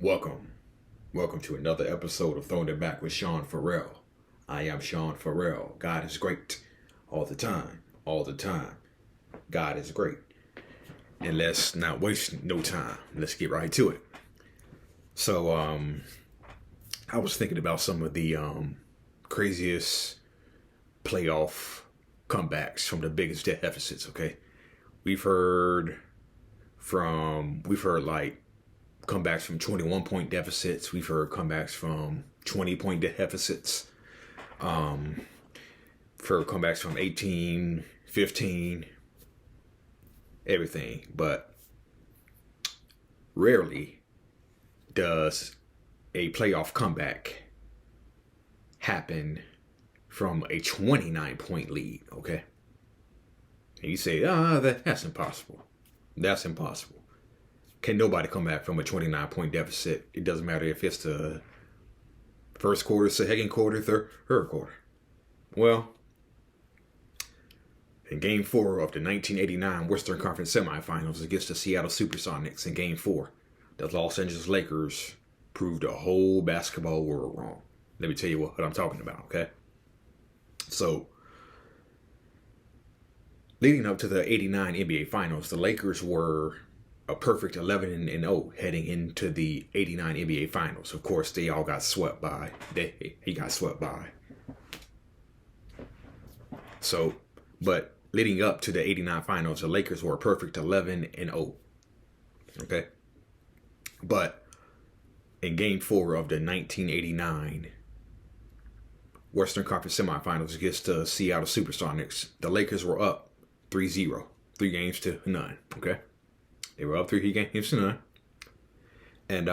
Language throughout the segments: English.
Welcome to another episode of Throwing It Back with Sean Farrell. I am Sean Farrell. God is great all the time. God is great. And let's not waste no time. Let's get right to it. So, I was thinking about some of the craziest playoff comebacks from the biggest deficits, okay? We've heard like comebacks from 21-point deficits. We've heard comebacks from 20-point deficits. For comebacks from 18, 15, everything. But rarely does a playoff comeback happen from a 29-point lead, okay? And you say, that's impossible. That's impossible. Can nobody come back from a 29-point deficit? It doesn't matter if it's the first quarter, second quarter, third quarter. Well, in Game 4 of the 1989 Western Conference semifinals against the Seattle Supersonics in Game 4, the Los Angeles Lakers proved the whole basketball world wrong. Let me tell you what I'm talking about, okay? So, leading up to the 89 NBA Finals, the Lakers were a perfect 11-0 heading into the 89 NBA Finals. Of course, they all got swept by. He got swept by. So, but leading up to the 89 Finals, the Lakers were a perfect 11-0. Okay? But in Game 4 of the 1989 Western Conference semifinals against the Seattle Supersonics, the Lakers were up 3-0. 3-0. Okay? They were up 3-0. And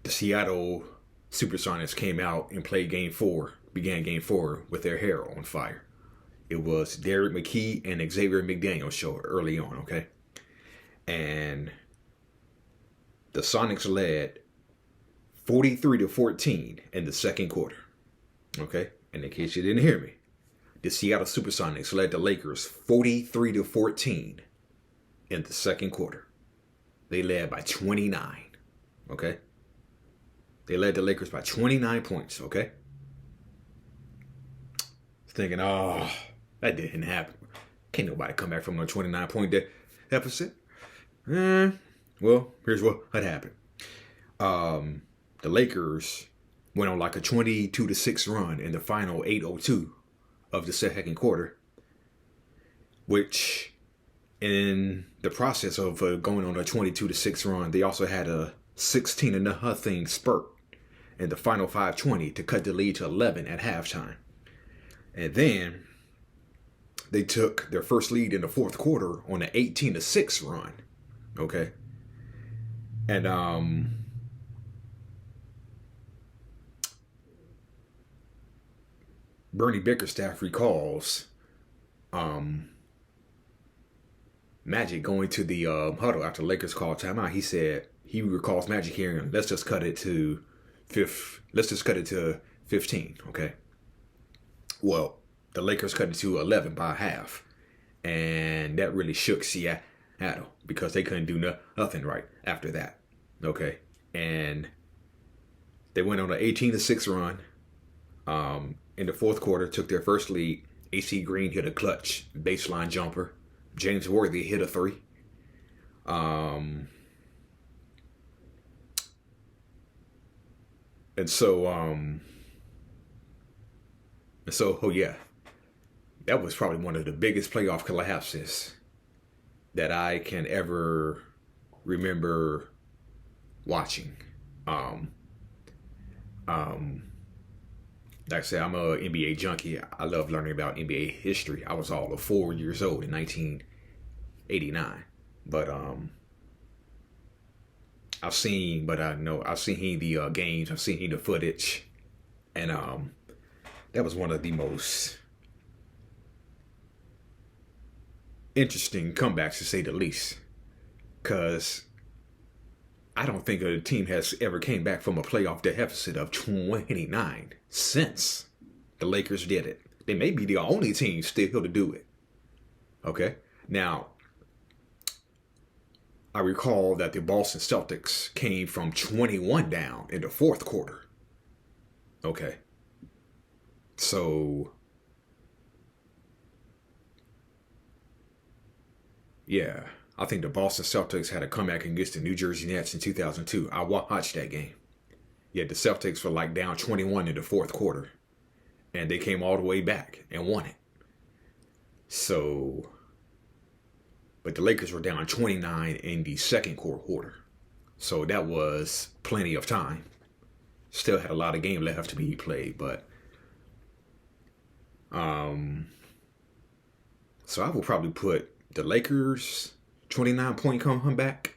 the Seattle Supersonics came out and began Game 4 with their hair on fire. It was Derek McKee and Xavier McDaniel show early on, okay? And the Sonics led 43-14 in the second quarter, okay? And in case you didn't hear me, the Seattle Supersonics led the Lakers 43-14 in the second quarter. They led by 29, okay? They led the Lakers by 29 points, okay? Thinking, that didn't happen. Can't nobody come back from a 29-point deficit. Well, here's what had happened. The Lakers went on like a 22-6 run in the final 8:02 of the second quarter, which in the process of going on a 22-6 run, they also had a 16-0 spurt in the final 5:20 to cut the lead to 11 at halftime. And then they took their first lead in the fourth quarter on an 18-6 run. Okay. And Bernie Bickerstaff recalls Magic going to the huddle after the Lakers called timeout. He said he recalls Magic hearing, let's just cut it to 15, okay? Well, the Lakers cut it to 11 by half, and that really shook Seattle because they couldn't do nothing right after that, okay? And they went on an 18-6 run. In the fourth quarter, took their first lead. AC Green hit a clutch baseline jumper. James Worthy hit a three. And so, that was probably one of the biggest playoff collapses that I can ever remember watching. Like I said, I'm a NBA junkie. I love learning about NBA history. I was all of 4 years old in 1989. But I've seen the games. I've seen the footage, and that was one of the most interesting comebacks, to say the least. Because I don't think a team has ever came back from a playoff deficit of 29 since the Lakers did it. They may be the only team still to do it. Okay? Now, I recall that the Boston Celtics came from 21 down in the fourth quarter. Okay. So, yeah, I think the Boston Celtics had a comeback against the New Jersey Nets in 2002. I watched that game. Yeah, the Celtics were like down 21 in the fourth quarter. And they came all the way back and won it. So, but the Lakers were down 29 in the second quarter. So that was plenty of time. Still had a lot of game left to be played, but so I will probably put the Lakers 29-point comeback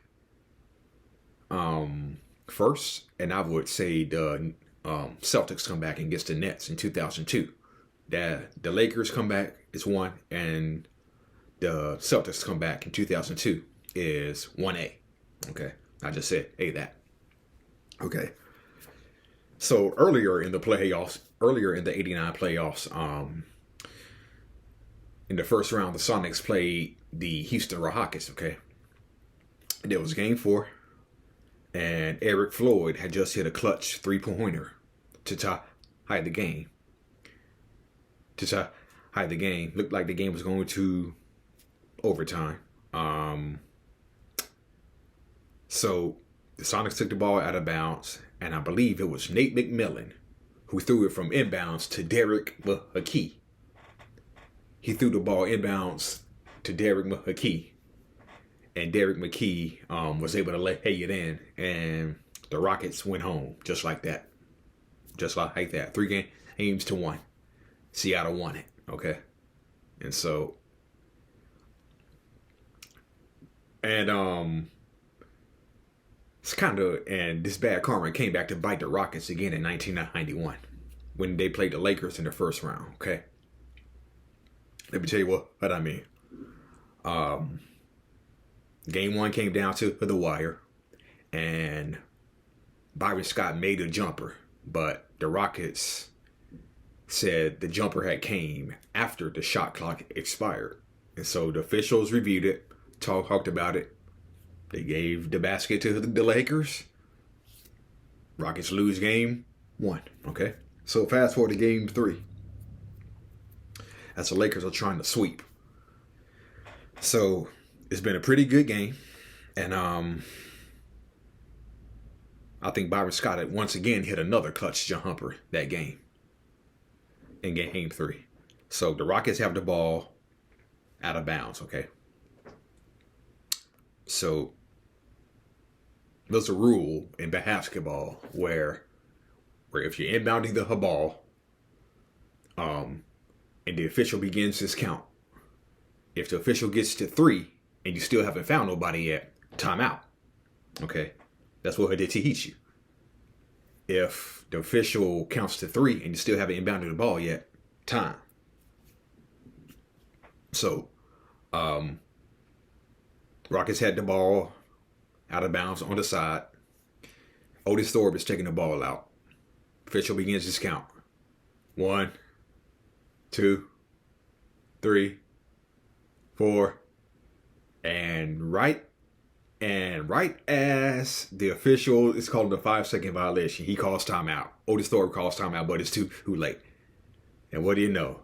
first, and I would say the Celtics come back against the Nets in 2002. The Lakers comeback is 1, and the Celtics comeback in 2002 is 1A. Okay, I just said A that. Okay. So earlier in the '89 playoffs, in the first round, the Sonics played the Houston Rockets. Okay, and it was Game 4, and Eric Floyd had just hit a clutch 3-pointer to tie the game. Looked like the game was going to overtime. So the Sonics took the ball out of bounds, and I believe it was Nate McMillan who threw it from inbounds to Derek McKee. He threw the ball inbounds to Derek McKee, and Derek McKee was able to lay it in, and the Rockets went home just like that. 3 games to 1. Seattle won it. Okay, and so it's kind of, and this bad karma came back to bite the Rockets again in 1991 when they played the Lakers in the first round. Okay, let me tell you what I mean. Game 1 came down to the wire, and Byron Scott made a jumper, but the Rockets said the jumper had came after the shot clock expired, and so the officials reviewed it, talked about it. They gave the basket to the Lakers. Rockets lose Game 1. Okay, so fast forward to Game 3, as the Lakers are trying to sweep. So it's been a pretty good game, and I think Byron Scott had once again hit another clutch jumper that game in Game 3. So the Rockets have the ball out of bounds. Okay, so there's a rule in basketball where if you're inbounding the ball, and the official begins his count, if the official gets to 3 and you still haven't found nobody yet, timeout. Okay, that's what he did to teach you. If the official counts to 3 and you still haven't inbounded the ball yet, time. So, Rockets had the ball out of bounds on the side. Otis Thorpe is taking the ball out. Official begins his count. 1, 2, 3, 4, and right as the official is calling the 5-second violation, he calls timeout. Otis Thorpe calls timeout, but it's too late. And what do you know?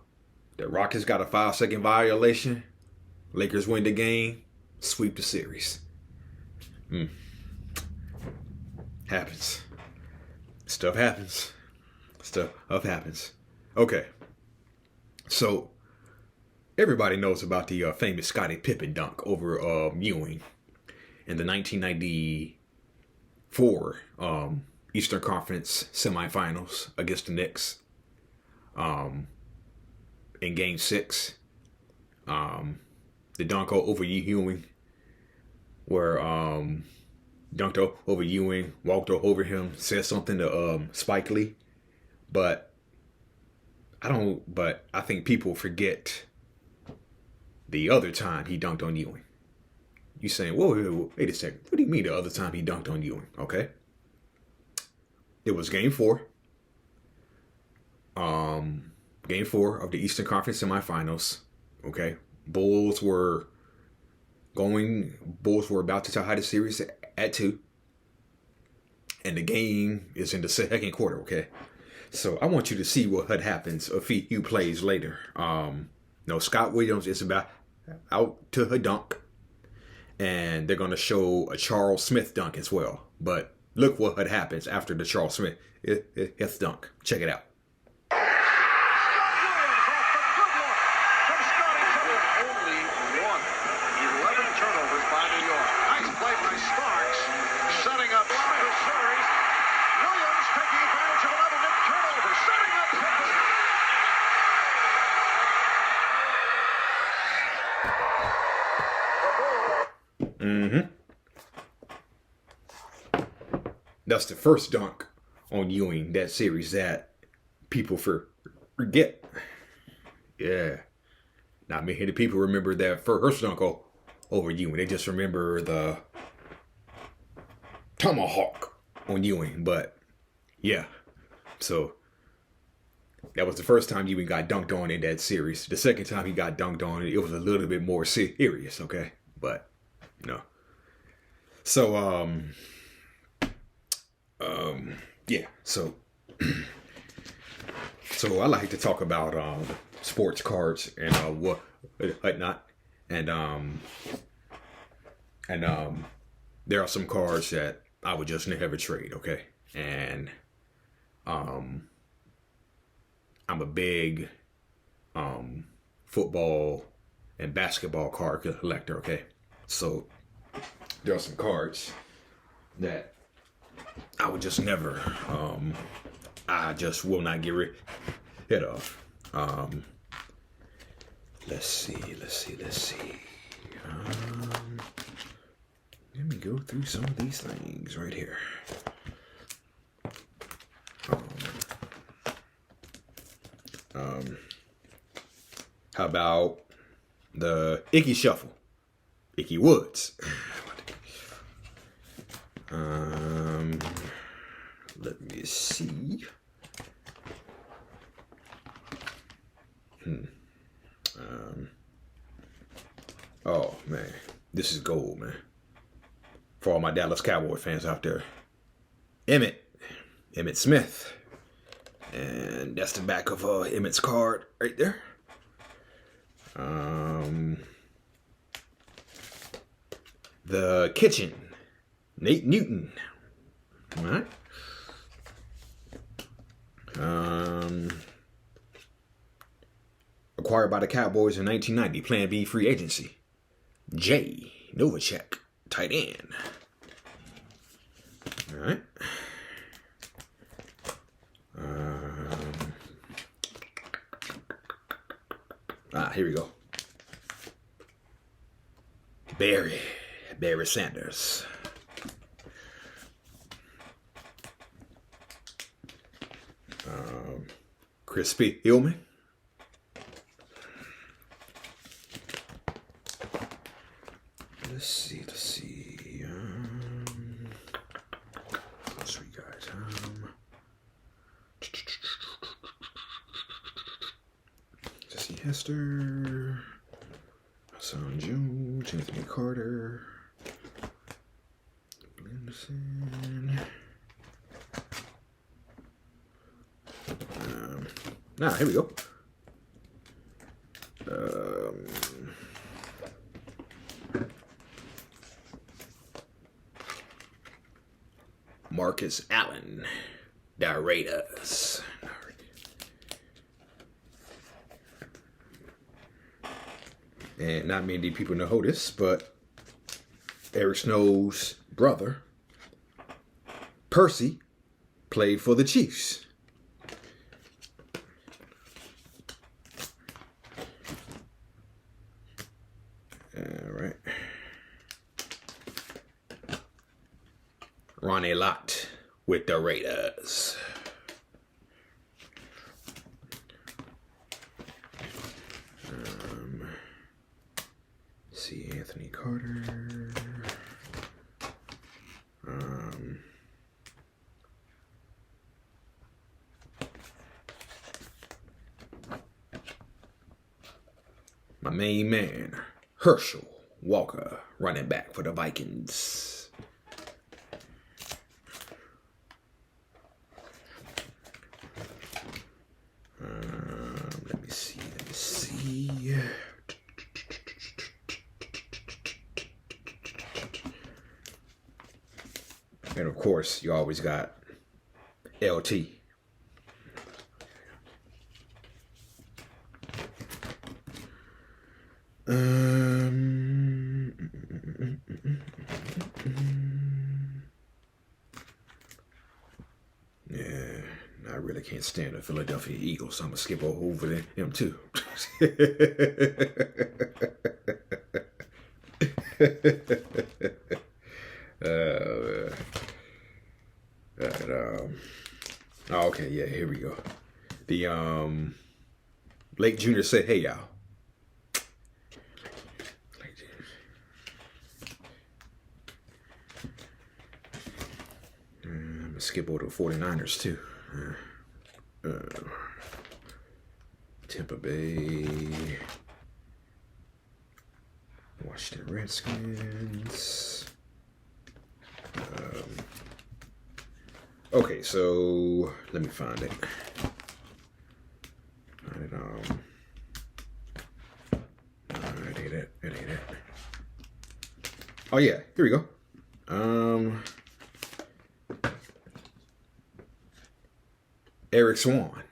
The Rockets got a 5-second violation. Lakers win the game, sweep the series. Happens. Stuff happens. Okay. So everybody knows about the famous Scottie Pippen dunk over Ewing in the 1994 Eastern Conference semifinals against the Knicks. In Game 6, the dunk over Ewing, where dunked over Ewing, walked over him, said something to Spike Lee, but I think people forget the other time he dunked on Ewing. You saying, whoa, wait a second. What do you mean the other time he dunked on Ewing? Okay. It was Game 4. Game 4 of the Eastern Conference semifinals. Okay. Bulls were Bulls were about to tie the series at 2. And the game is in the second quarter, okay? So I want you to see what happens a few plays later. Scott Williams is about out to a dunk. And they're going to show a Charles Smith dunk as well. But look what happens after the Charles Smith dunk. Check it out. That's the first dunk on Ewing that series that people forget. Yeah. Not many people remember that first dunk over Ewing. They just remember the tomahawk on Ewing. But yeah. So that was the first time Ewing got dunked on in that series. The second time he got dunked on, it was a little bit more serious, okay? But no. So yeah, so I like to talk about sports cards and whatnot, and there are some cards that I would just never trade, okay? And I'm a big football and basketball card collector, okay? So there are some cards that I would just never, I just will not get rid of. Let's see. Let me go through some of these things right here. How about the Icky Shuffle? Icky Woods. Let me see. Oh man, this is gold, man. For all my Dallas Cowboy fans out there, Emmitt Smith, and that's the back of Emmitt's card right there. The Kitchen, Nate Newton. All right. Acquired by the Cowboys in 1990, Plan B free agency. Jay Novacek, tight end. All right. Here we go. Barry Sanders. Crispy Ewing. Let's see. Sweet guys. Jesse Hester. Hassan Jones. Anthony Carter. Anderson. Here we go. Marcus Allen, the Raiders. And not many people know this, but Eric Snow's brother, Percy, played for the Chiefs. All right. Ronnie Lott with the Raiders. See Anthony Carter. My main man, Herschel Walker, running back for the Vikings. Let me see. And of course, you always got LT. Yeah, I really can't stand the Philadelphia Eagles, so I'm gonna skip over them too. Okay, yeah, here we go. The Lake Junior said, "Hey y'all." I'm gonna skip over the 49ers too. Tampa Bay, Washington Redskins. Okay, so let me find it. It ain't it. Oh yeah, here we go. Eric Swan,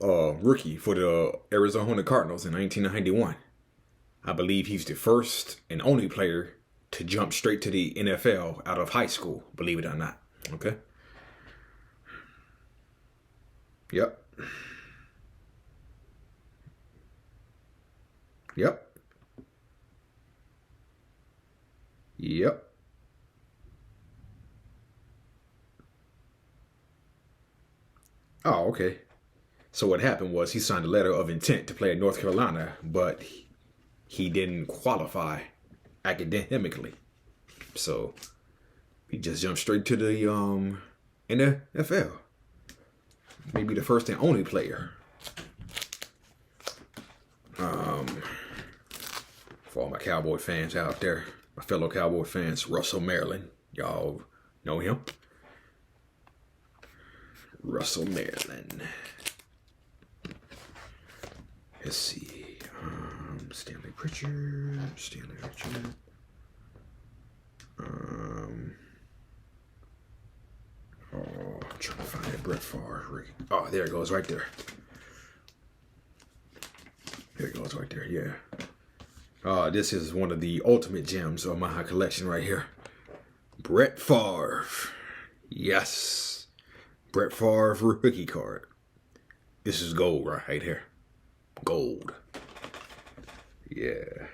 rookie for the Arizona Cardinals in 1991. I believe he's the first and only player to jump straight to the NFL out of high school, believe it or not. Okay. Yep. Oh, okay. So what happened was he signed a letter of intent to play at North Carolina, but he didn't qualify academically. So he just jumped straight to the NFL. Maybe the first and only player. For all my Cowboy fans out there, my fellow Cowboy fans, Russell Maryland. Y'all know him? Russell Maryland. Let's see. Stanley Pritchard. I'm trying to find that Brett Favre. Oh, there it goes right there. Yeah. This is one of the ultimate gems of my collection right here. Brett Favre. Yes. Brett Favre rookie card. This is gold right here. Gold. Yeah.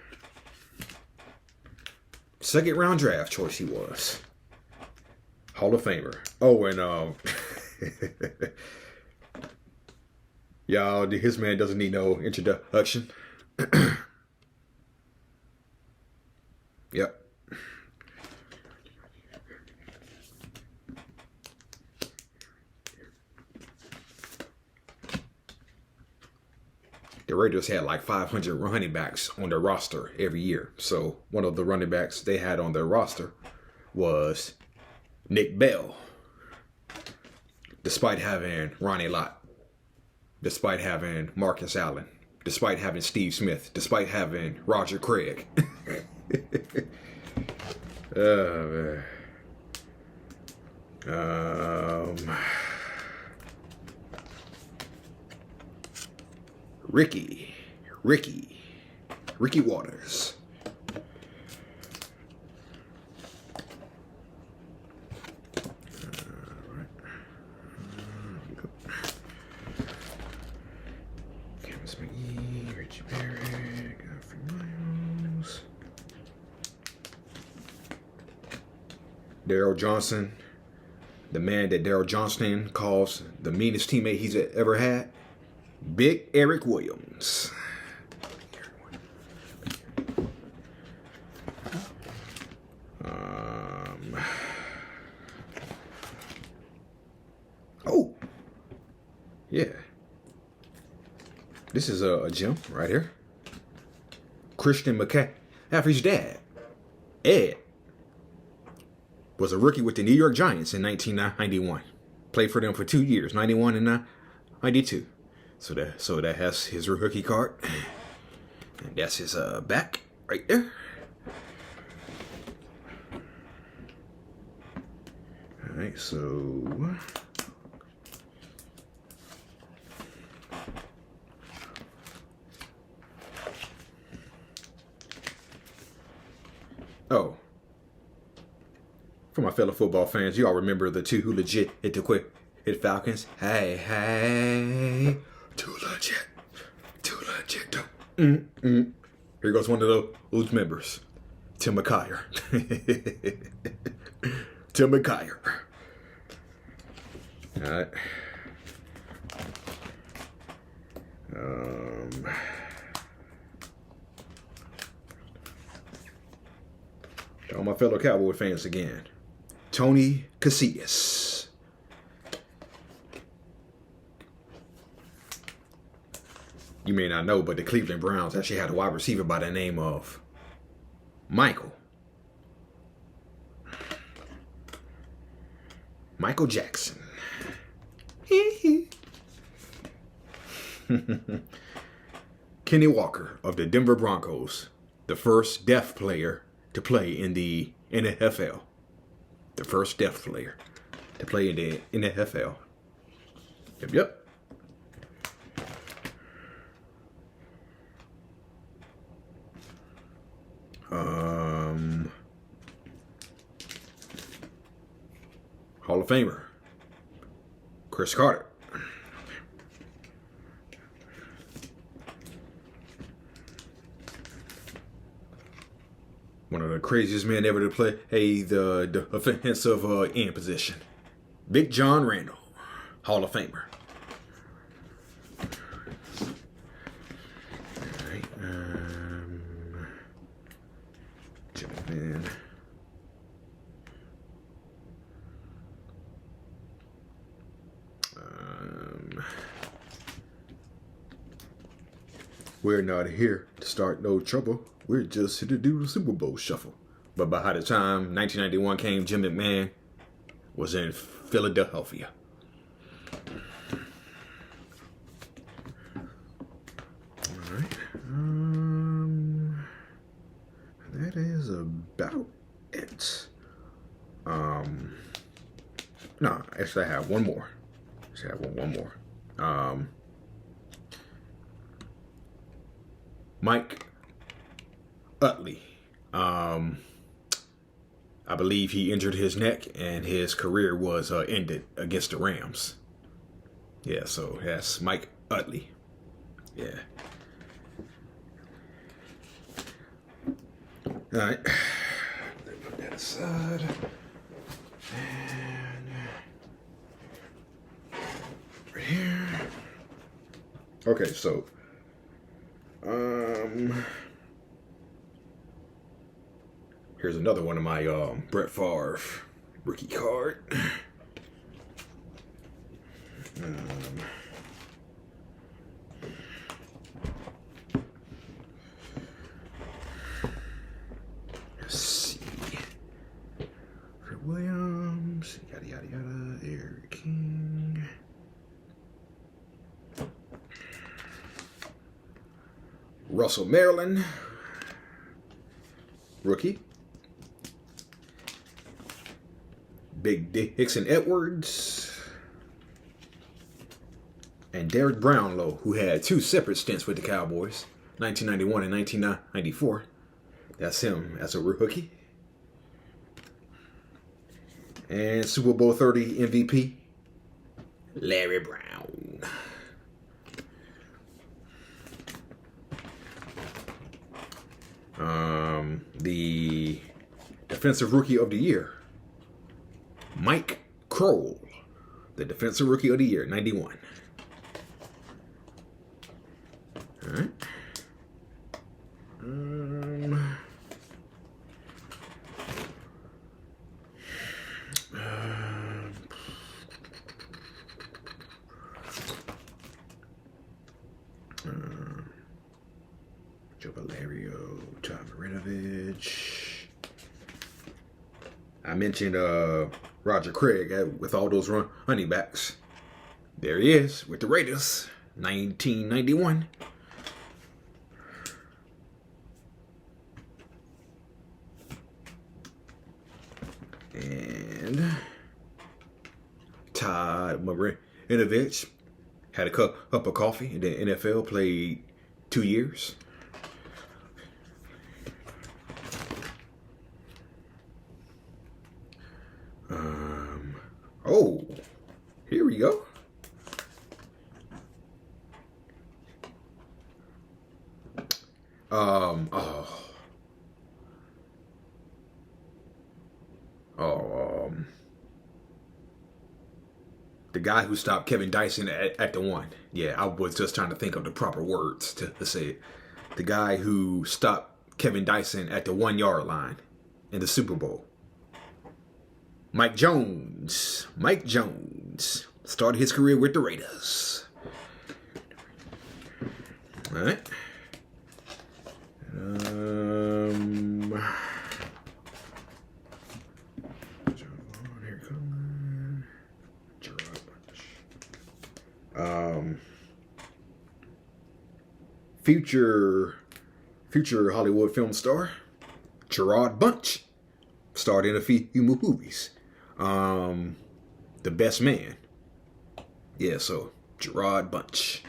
Second round draft choice he was. Hall of Famer. Oh, and y'all, his man doesn't need no introduction. Yep. The Raiders had like 500 running backs on their roster every year. So one of the running backs they had on their roster was Nick Bell. Despite having Ronnie Lott. Despite having Marcus Allen. Despite having Steve Smith. Despite having Roger Craig. Oh, man. Ricky Waters. Camus McGee, Richie Barrett, Godfrey Miles, Daryl Johnson, the man that Daryl Johnston calls the meanest teammate he's ever had. Big Eric Williams. Oh, yeah. This is a gem right here. Christian McCaffrey. Paffic's dad, Ed, was a rookie with the New York Giants in 1991. Played for them for 2 years, 91 and 92. So that has his rookie card. And that's his back right there. All right, so oh, for my fellow football fans, you all remember the two who legit hit the quick hit Falcons? Hey, too legit. Here goes one of those members, Tim McKyer. Tim McKyer. All right. All my fellow Cowboy fans again. Tony Casillas. You may not know, but the Cleveland Browns actually had a wide receiver by the name of Michael Jackson. Kenny Walker of the Denver Broncos, the first deaf player to play in the NFL. The first deaf player to play in the NFL. Yep. Hall of Famer Chris Carter. One of the craziest men ever to play the offensive end position. Big John Randall, Hall of Famer. All right, jump in. We're not here to start no trouble. We're just here to do the Super Bowl shuffle. But by the time 1991 came, Jim McMahon was in Philadelphia. All right. That is about it. No, actually I have one more. Mike Utley. I believe he injured his neck and his career was ended against the Rams. Yeah, so that's Mike Utley. Yeah. All right. Put that aside. And right here. Okay, so here's another one of my Brett Favre rookie card. Let's see. Fred Williams, yada yada yada, Eric King. Russell Maryland, rookie. Big Dixon Edwards. And Derek Brownlow, who had two separate stints with the Cowboys, 1991 and 1994. That's him as a rookie. And Super Bowl 30 MVP, Larry Brown. The Defensive Rookie of the Year, Mike Kroll, the Defensive Rookie of the Year, 91. All right. Joe Valerio, Tom Moreno. Winovich. I mentioned Roger Craig with all those running backs. There he is with the Raiders, 1991. And Todd Marinovich had a cup of coffee in the NFL, played 2 years. Oh, here we go. The guy who stopped Kevin Dyson at the one. Yeah, I was just trying to think of the proper words to say it. The guy who stopped Kevin Dyson at the 1 yard line in the Super Bowl. Mike Jones. Mike Jones started his career with the Raiders. All right. Here comes future Hollywood film star Gerard Bunch starred in a few movies. The Best Man. Yeah, so Gerard Bunch.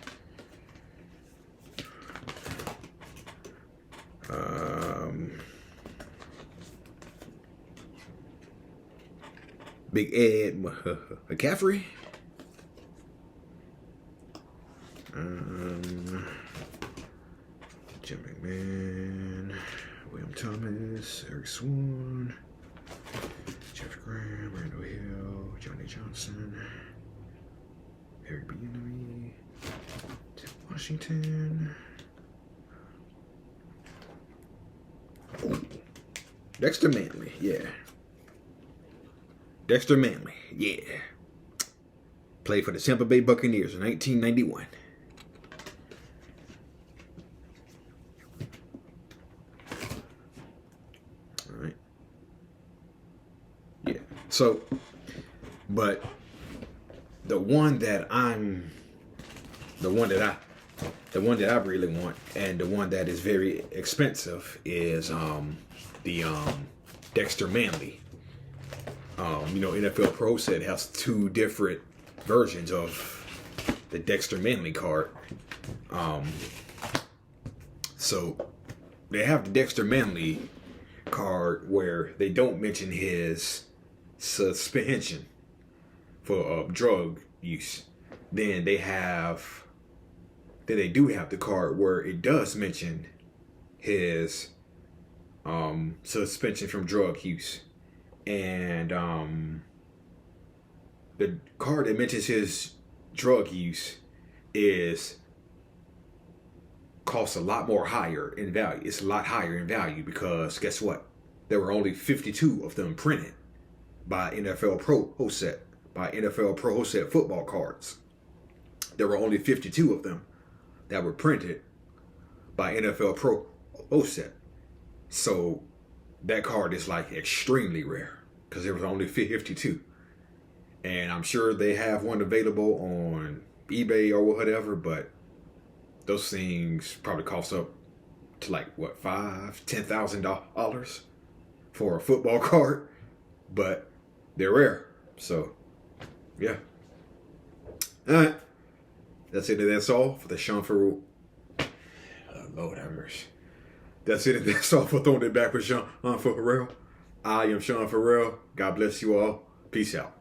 Big Ed McCaffrey. Jim McMahon. William Thomas. Eric Swan. Jeff Graham. Randall Hill. Johnny Johnson. Eric Bieniemy. Tim Washington. Ooh. Dexter Manley, yeah. Dexter Manley, yeah. Played for the Tampa Bay Buccaneers in 1991. All right. Yeah. So, but the one that I really want, and the one that is very expensive, is the Dexter Manley. NFL Pro Set has 2 different versions of the Dexter Manley card. So they have the Dexter Manley card where they don't mention his suspension for drug use. Then they do have the card where it does mention his suspension from drug use. And the card that mentions his drug use costs a lot more higher in value. It's a lot higher in value because guess what? There were only 52 of them printed by NFL Pro Set, football cards. There were only 52 of them that were printed by NFL Pro Set. So that card is like extremely rare because there was only 52. And I'm sure they have one available on eBay or whatever, but those things probably cost up to like what, $5,000-$10,000 for a football card, but they're rare. So yeah. All right. That's it and that's all for the Sean Farrell. Lord have mercy. That's it and that's all for Throwing It Back with Sean Farrell. I am Sean Farrell. God bless you all. Peace out.